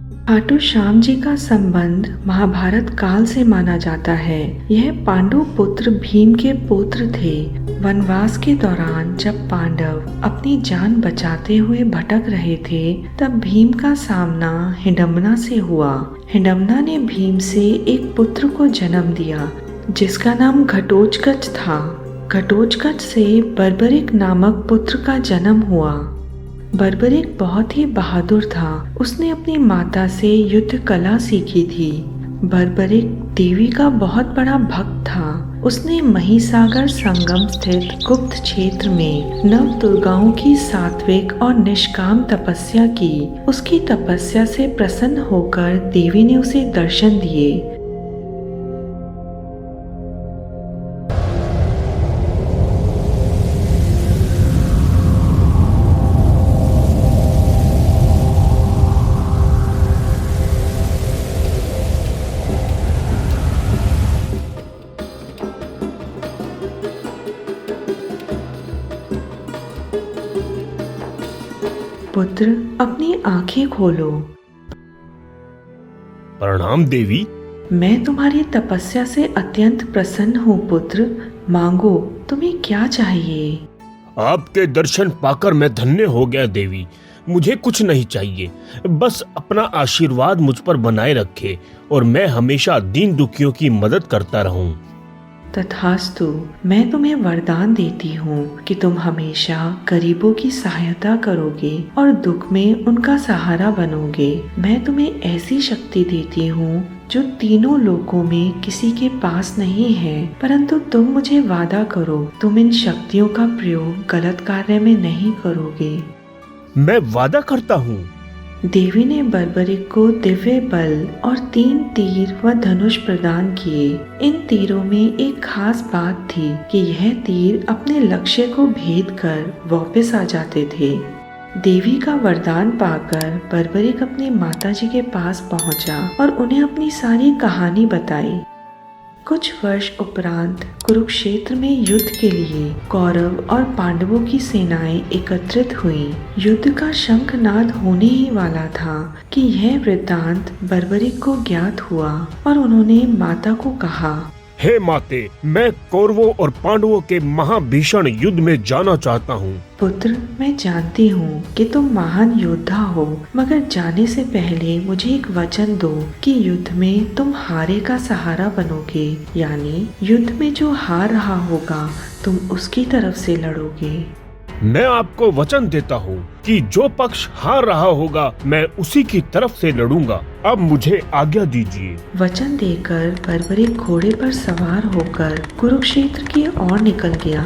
खाटू श्याम जी का संबंध महाभारत काल से माना जाता है। यह पांडु पुत्र भीम के पुत्र थे। वनवास के दौरान जब पांडव अपनी जान बचाते हुए भटक रहे थे, तब भीम का सामना हिडम्बा से हुआ। हिडम्बा ने भीम से एक पुत्र को जन्म दिया, जिसका नाम घटोत्कच था। घटोत्कच से बर्बरिक नामक पुत्र का जन्म हुआ। बर्बरिक बहुत ही बहादुर था। उसने अपनी माता से युद्ध कला सीखी थी। बर्बरिक देवी का बहुत बड़ा भक्त था। उसने महिसागर संगम स्थित गुप्त क्षेत्र में नव दुर्गाओं की सात्विक और निष्काम तपस्या की। उसकी तपस्या से प्रसन्न होकर देवी ने उसे दर्शन दिए। पुत्र, अपनी आंखें खोलो। प्रणाम देवी। मैं तुम्हारी तपस्या से अत्यंत प्रसन्न हूँ पुत्र। मांगो, तुम्हें क्या चाहिए? आपके दर्शन पाकर मैं धन्य हो गया देवी। मुझे कुछ नहीं चाहिए, बस अपना आशीर्वाद मुझ पर बनाए रखे और मैं हमेशा दीन दुखियों की मदद करता रहूं। तथास्तु। मैं तुम्हें वरदान देती हूँ कि तुम हमेशा गरीबों की सहायता करोगे और दुख में उनका सहारा बनोगे। मैं तुम्हें ऐसी शक्ति देती हूँ जो तीनों लोकों में किसी के पास नहीं है, परंतु तुम मुझे वादा करो, तुम इन शक्तियों का प्रयोग गलत कार्य में नहीं करोगे। मैं वादा करता हूँ। देवी ने बर्बरिक को दिव्य बल और 3 तीर व धनुष प्रदान किए। इन तीरों में एक खास बात थी कि यह तीर अपने लक्ष्य को भेद कर वापस आ जाते थे। देवी का वरदान पाकर बर्बरिक अपनी माताजी के पास पहुंचा और उन्हें अपनी सारी कहानी बताई। कुछ वर्ष उपरांत कुरुक्षेत्र में युद्ध के लिए कौरव और पांडवों की सेनाएं एकत्रित हुई। युद्ध का शंखनाद होने ही वाला था कि यह वृत्तांत बर्बरिक को ज्ञात हुआ और उन्होंने माता को कहा, हे माते, मैं कौरवों और पांडवों के महाभीषण युद्ध में जाना चाहता हूँ। पुत्र, मैं जानती हूँ कि तुम महान योद्धा हो, मगर जाने से पहले मुझे एक वचन दो कि युद्ध में तुम हारे का सहारा बनोगे, यानी युद्ध में जो हार रहा होगा तुम उसकी तरफ से लड़ोगे। मैं आपको वचन देता हूँ कि जो पक्ष हार रहा होगा मैं उसी की तरफ से लड़ूंगा। अब मुझे आज्ञा दीजिए। वचन देकर बर्बरिक घोड़े पर सवार होकर कुरुक्षेत्र की ओर निकल गया।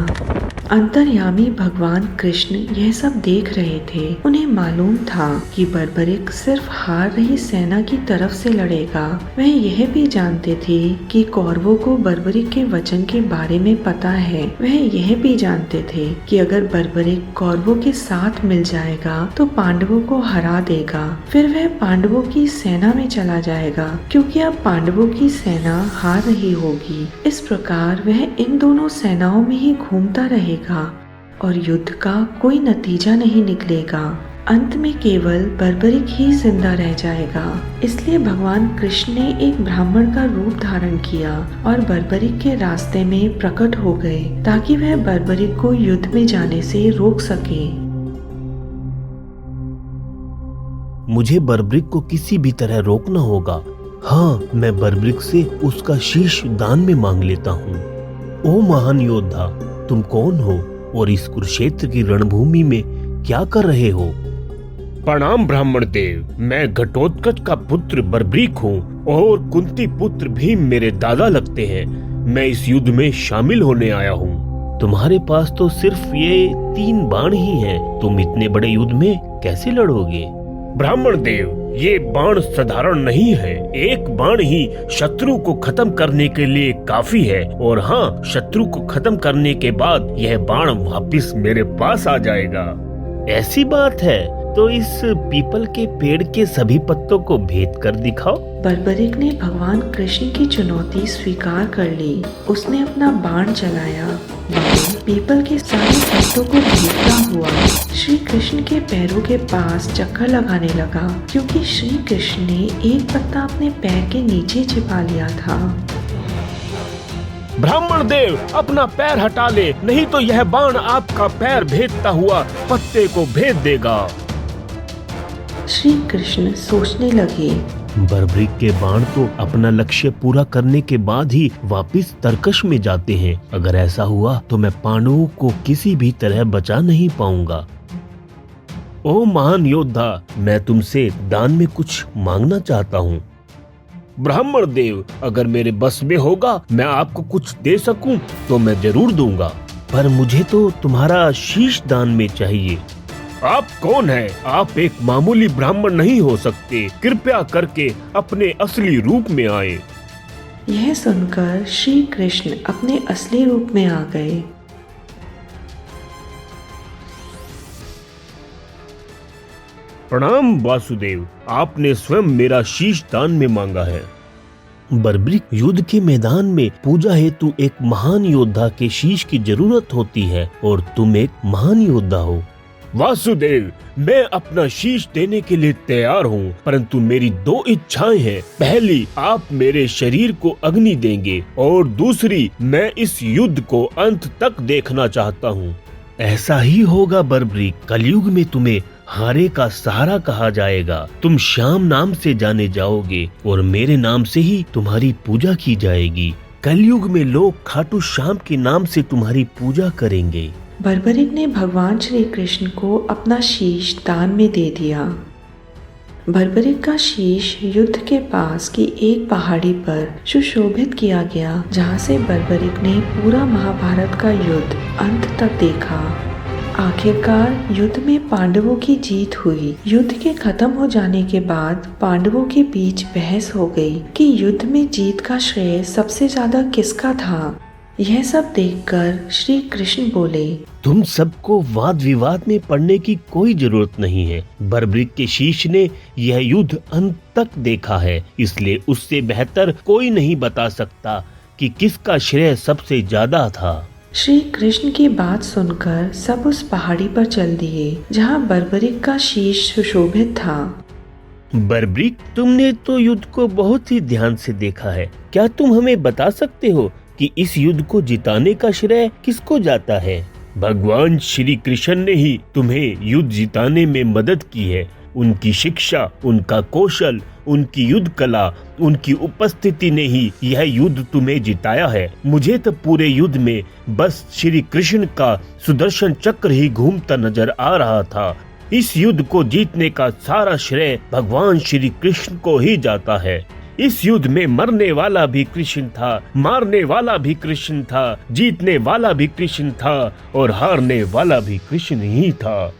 अंतर्यामी भगवान कृष्ण यह सब देख रहे थे। उन्हें मालूम था कि बर्बरिक सिर्फ हार रही सेना की तरफ से लड़ेगा। वह यह भी जानते थे कि कौरवों को बर्बरिक के वचन के बारे में पता है। वह यह भी जानते थे कि अगर बर्बरिक कौरवों के साथ मिल जाएगा तो पांडवों को हरा देगा। फिर वह पांडवों की सेना में चला जाएगा, क्योंकि अब पांडवों की सेना हार रही होगी। इस प्रकार वह इन दोनों सेनाओं में ही घूमता रहेगा और युद्ध का कोई नतीजा नहीं निकलेगा। अंत में केवल बर्बरिक ही जिंदा रह जाएगा। इसलिए भगवान कृष्ण ने एक ब्राह्मण का रूप धारण किया और बर्बरिक के रास्ते में प्रकट हो गए, ताकि वह बर्बरिक को युद्ध में जाने से रोक सके। मुझे बर्बरिक को किसी भी तरह रोकना होगा। हाँ, मैं बर्बरिक से उसका शीश दान में मांग लेता हूँ। ओ महान योद्धा, तुम कौन हो और इस कुरुक्षेत्र की रणभूमि में क्या कर रहे हो? प्रणाम ब्राह्मण देव। मैं घटोत्कच का पुत्र बर्बरिक हूँ और कुंती पुत्र भीम मेरे दादा लगते हैं। मैं इस युद्ध में शामिल होने आया हूँ। तुम्हारे पास तो सिर्फ ये 3 बाण ही हैं। तुम इतने बड़े युद्ध में कैसे लड़ोगे? ब्राह्मण देव, ये बाण साधारण नहीं है। एक बाण ही शत्रु को खत्म करने के लिए काफी है, और हाँ, शत्रु को खत्म करने के बाद यह बाण वापस मेरे पास आ जाएगा। ऐसी बात है तो इस पीपल के पेड़ के सभी पत्तों को भेद कर दिखाओ। बर्बरिक ने भगवान कृष्ण की चुनौती स्वीकार कर ली। उसने अपना बाण चलाया। बाण पीपल के सारे पत्तों को भीगता हुआ श्री कृष्ण के पैरों के पास चक्कर लगाने लगा, क्योंकि श्री कृष्ण ने एक पत्ता अपने पैर के नीचे छिपा लिया था। ब्राह्मण देव, अपना पैर हटा ले, नहीं तो यह बाण आपका पैर भेदता हुआ पत्ते को भेद देगा। श्री कृष्ण सोचने लगे, बर्बरिक के बाण तो अपना लक्ष्य पूरा करने के बाद ही वापस तरकश में जाते हैं। अगर ऐसा हुआ तो मैं पांडवों को किसी भी तरह बचा नहीं पाऊंगा। ओ महान योद्धा, मैं तुमसे दान में कुछ मांगना चाहता हूँ। ब्राह्मण देव, अगर मेरे बस में होगा मैं आपको कुछ दे सकूं तो मैं जरूर दूंगा, पर मुझे तो तुम्हारा शीश दान में चाहिए। आप कौन हैं? आप एक मामूली ब्राह्मण नहीं हो सकते। कृपया करके अपने असली रूप में आए। यह सुनकर श्री कृष्ण अपने असली रूप में आ गए। प्रणाम वासुदेव, आपने स्वयं मेरा शीश दान में मांगा है। बर्बरिक, युद्ध के मैदान में पूजा हेतु एक महान योद्धा के शीश की जरूरत होती है और तुम एक महान योद्धा हो। वासुदेव, मैं अपना शीश देने के लिए तैयार हूँ, परंतु मेरी दो इच्छाएं हैं। पहली, आप मेरे शरीर को अग्नि देंगे और दूसरी, मैं इस युद्ध को अंत तक देखना चाहता हूँ। ऐसा ही होगा बर्बरिक, कलयुग में तुम्हें हारे का सहारा कहा जाएगा। तुम श्याम नाम से जाने जाओगे और मेरे नाम से ही तुम्हारी पूजा की जाएगी। कलयुग में लोग खाटू श्याम के नाम से तुम्हारी पूजा करेंगे। बर्बरिक ने भगवान श्री कृष्ण को अपना शीश दान में दे दिया। बर्बरिक का शीश युद्ध के पास की एक पहाड़ी पर सुशोभित किया गया, जहाँ से बर्बरिक ने पूरा महाभारत का युद्ध अंत तक देखा। आखिरकार युद्ध में पांडवों की जीत हुई। युद्ध के खत्म हो जाने के बाद पांडवों के बीच बहस हो गई कि युद्ध में जीत का श्रेय सबसे ज्यादा किसका था। यह सब देखकर श्री कृष्ण बोले, तुम सबको वाद विवाद में पड़ने की कोई जरूरत नहीं है। बर्बरिक के शीश ने यह युद्ध अंत तक देखा है, इसलिए उससे बेहतर कोई नहीं बता सकता कि किसका श्रेय सबसे ज्यादा था। श्री कृष्ण की बात सुनकर सब उस पहाड़ी पर चल दिए, जहाँ बर्बरिक का शीश सुशोभित था। बर्बरिक, तुमने तो युद्ध को बहुत ही ध्यान से देखा है। क्या तुम हमें बता सकते हो कि इस युद्ध को जिताने का श्रेय किसको जाता है? भगवान श्री कृष्ण ने ही तुम्हें युद्ध जिताने में मदद की है। उनकी शिक्षा, उनका कौशल, उनकी युद्ध कला, उनकी उपस्थिति ने ही यह युद्ध तुम्हें जिताया है। मुझे तो पूरे युद्ध में बस श्री कृष्ण का सुदर्शन चक्र ही घूमता नजर आ रहा था। इस युद्ध को जीतने का सारा श्रेय भगवान श्री कृष्ण को ही जाता है। इस युद्ध में मरने वाला भी कृष्ण था, मारने वाला भी कृष्ण था, जीतने वाला भी कृष्ण था और हारने वाला भी कृष्ण ही था।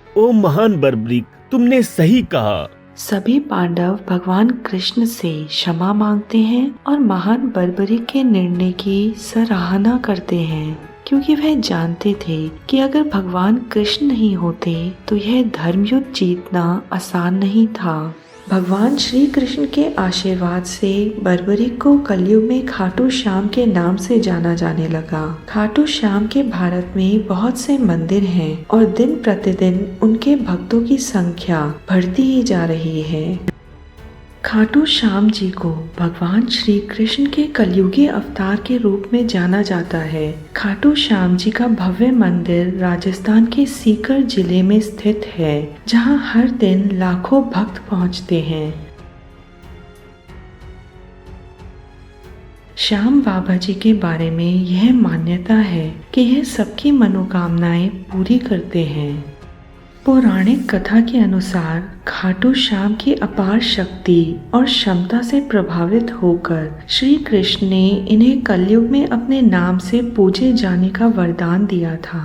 ओ महान बर्बरिक, तुमने सही कहा। सभी पांडव भगवान कृष्ण से क्षमा मांगते हैं और महान बर्बरिक के निर्णय की सराहना करते हैं, क्योंकि वह जानते थे कि अगर भगवान कृष्ण नहीं होते तो यह धर्मयुद्ध जीतना आसान नहीं था। भगवान श्री कृष्ण के आशीर्वाद से बर्बरिक को कलयुग में खाटू श्याम के नाम से जाना जाने लगा। खाटू श्याम के भारत में बहुत से मंदिर हैं और दिन प्रतिदिन उनके भक्तों की संख्या बढ़ती ही जा रही है। खाटू श्याम जी को भगवान श्री कृष्ण के कलयुगी अवतार के रूप में जाना जाता है। खाटू श्याम जी का भव्य मंदिर राजस्थान के सीकर जिले में स्थित है, जहां हर दिन लाखों भक्त पहुंचते हैं। श्याम बाबा जी के बारे में यह मान्यता है कि यह सबकी मनोकामनाएं पूरी करते हैं। पौराणिक कथा के अनुसार खाटू श्याम की अपार शक्ति और क्षमता से प्रभावित होकर श्री कृष्ण ने इन्हें कलयुग में अपने नाम से पूजे जाने का वरदान दिया था।